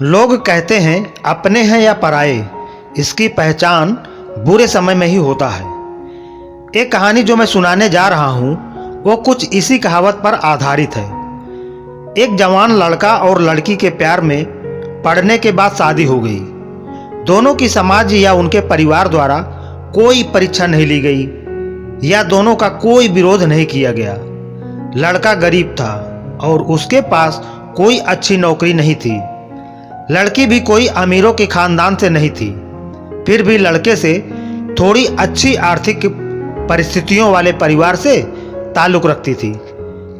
लोग कहते हैं अपने हैं या पराये, इसकी पहचान बुरे समय में ही होता है। एक कहानी जो मैं सुनाने जा रहा हूँ वो कुछ इसी कहावत पर आधारित है। एक जवान लड़का और लड़की के प्यार में पड़ने के बाद शादी हो गई। दोनों की समाज या उनके परिवार द्वारा कोई परीक्षा नहीं ली गई या दोनों का कोई विरोध नहीं किया गया। लड़का गरीब था और उसके पास कोई अच्छी नौकरी नहीं थी। लड़की भी कोई अमीरों के खानदान से नहीं थी, फिर भी लड़के से थोड़ी अच्छी आर्थिक परिस्थितियों वाले परिवार से ताल्लुक रखती थी।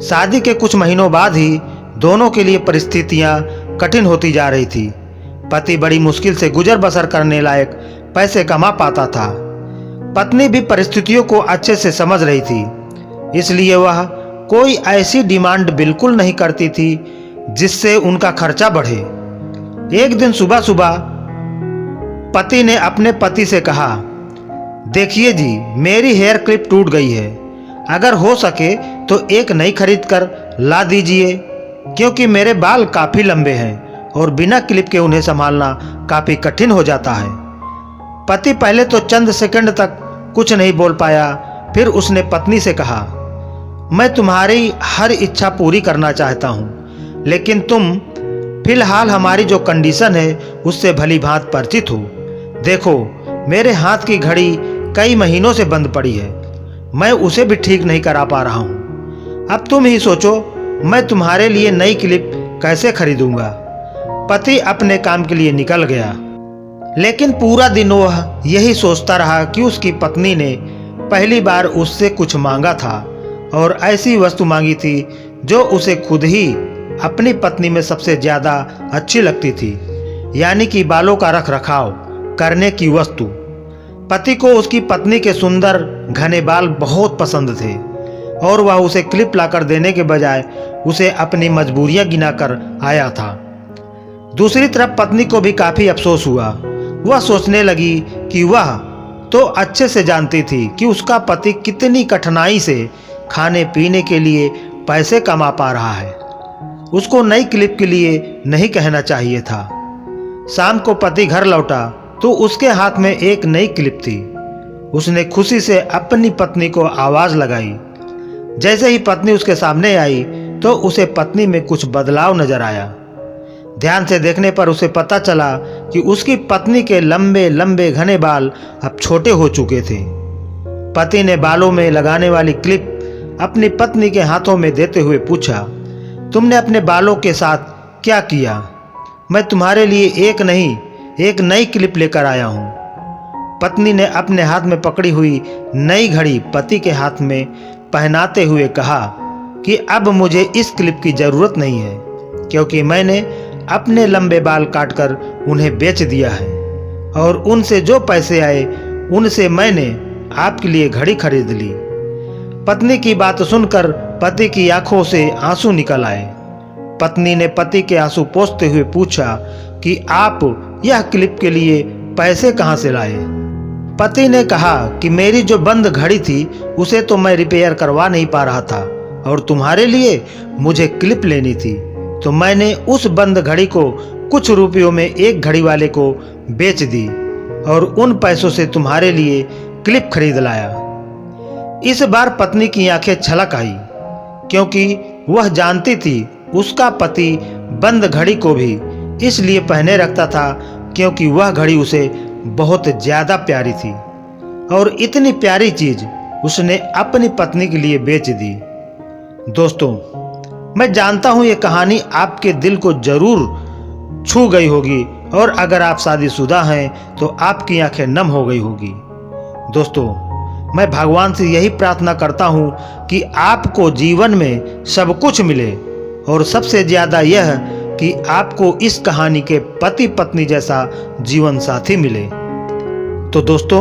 शादी के कुछ महीनों बाद ही दोनों के लिए परिस्थितियां कठिन होती जा रही थी। पति बड़ी मुश्किल से गुजर बसर करने लायक पैसे कमा पाता था। पत्नी भी परिस्थितियों को अच्छे से समझ रही थी, इसलिए वह कोई ऐसी डिमांड बिल्कुल नहीं करती थी जिससे उनका खर्चा बढ़े। एक दिन सुबह सुबह पति ने अपने पति से कहा, देखिए जी, मेरी हेयर क्लिप टूट गई है, अगर हो सके तो एक नई खरीद कर ला दीजिए, क्योंकि मेरे बाल काफ़ी लंबे हैं और बिना क्लिप के उन्हें संभालना काफ़ी कठिन हो जाता है। पति पहले तो चंद सेकंड तक कुछ नहीं बोल पाया, फिर उसने पत्नी से कहा, मैं तुम्हारी हर इच्छा पूरी करना चाहता हूँ, लेकिन तुम फिलहाल हमारी जो कंडीशन है उससे भली भांति परिचित हो। देखो, मेरे हाथ की घड़ी कई महीनों से बंद पड़ी है, मैं उसे भी ठीक नहीं करा पा रहा हूँ। अब तुम ही सोचो, मैं तुम्हारे लिए नई क्लिप कैसे खरीदूंगा। पति अपने काम के लिए निकल गया, लेकिन पूरा दिन वह यही सोचता रहा कि उसकी पत्नी ने पहली बार उससे कुछ मांगा था और ऐसी वस्तु मांगी थी जो उसे खुद ही अपनी पत्नी में सबसे ज़्यादा अच्छी लगती थी, यानी कि बालों का रख रखाव करने की वस्तु। पति को उसकी पत्नी के सुंदर घने बाल बहुत पसंद थे और वह उसे क्लिप लाकर देने के बजाय उसे अपनी मजबूरियां गिनाकर आया था। दूसरी तरफ पत्नी को भी काफ़ी अफसोस हुआ। वह सोचने लगी कि वह तो अच्छे से जानती थी कि उसका पति कितनी कठिनाई से खाने पीने के लिए पैसे कमा पा रहा है। उसको नई क्लिप के लिए नहीं कहना चाहिए था। शाम को पति घर लौटा तो उसके हाथ में एक नई क्लिप थी। उसने खुशी से अपनी पत्नी को आवाज़ लगाई। जैसे ही पत्नी उसके सामने आई तो उसे पत्नी में कुछ बदलाव नजर आया। ध्यान से देखने पर उसे पता चला कि उसकी पत्नी के लंबे लंबे घने बाल अब छोटे हो चुके थे। पति ने बालों में लगाने वाली क्लिप अपनी पत्नी के हाथों में देते हुए पूछा, तुमने अपने बालों के साथ क्या किया? मैं तुम्हारे लिए एक नहीं, एक नई क्लिप लेकर आया हूँ। पत्नी ने अपने हाथ में पकड़ी हुई नई घड़ी पति के हाथ में पहनाते हुए कहा कि अब मुझे इस क्लिप की ज़रूरत नहीं है, क्योंकि मैंने अपने लंबे बाल काटकर उन्हें बेच दिया है और उनसे जो पैसे आए उनसे मैंने आपके लिए घड़ी खरीद ली। पत्नी की बात सुनकर पति की आंखों से आंसू निकल आए। पत्नी ने पति के आंसू पोंछते हुए पूछा कि आप यह क्लिप के लिए पैसे कहाँ से लाए? पति ने कहा कि मेरी जो बंद घड़ी थी उसे तो मैं रिपेयर करवा नहीं पा रहा था और तुम्हारे लिए मुझे क्लिप लेनी थी, तो मैंने उस बंद घड़ी को कुछ रुपयों में एक घड़ी वाले को बेच दी और उन पैसों से तुम्हारे लिए क्लिप खरीद लाया। इस बार पत्नी की आंखें छलक आई, क्योंकि वह जानती थी उसका पति बंद घड़ी को भी इसलिए पहने रखता था क्योंकि वह घड़ी उसे बहुत ज़्यादा प्यारी थी और इतनी प्यारी चीज़ उसने अपनी पत्नी के लिए बेच दी। दोस्तों, मैं जानता हूँ ये कहानी आपके दिल को ज़रूर छू गई होगी और अगर आप शादीशुदा हैं तो आपकी आंखें नम हो गई होगी। दोस्तों, मैं भगवान से यही प्रार्थना करता हूँ कि आपको जीवन में सब कुछ मिले और सबसे ज़्यादा यह कि आपको इस कहानी के पति पत्नी जैसा जीवन साथी मिले। तो दोस्तों,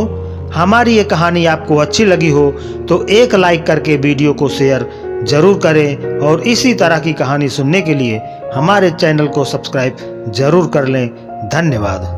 हमारी ये कहानी आपको अच्छी लगी हो तो एक लाइक करके वीडियो को शेयर ज़रूर करें और इसी तरह की कहानी सुनने के लिए हमारे चैनल को सब्सक्राइब ज़रूर कर लें। धन्यवाद।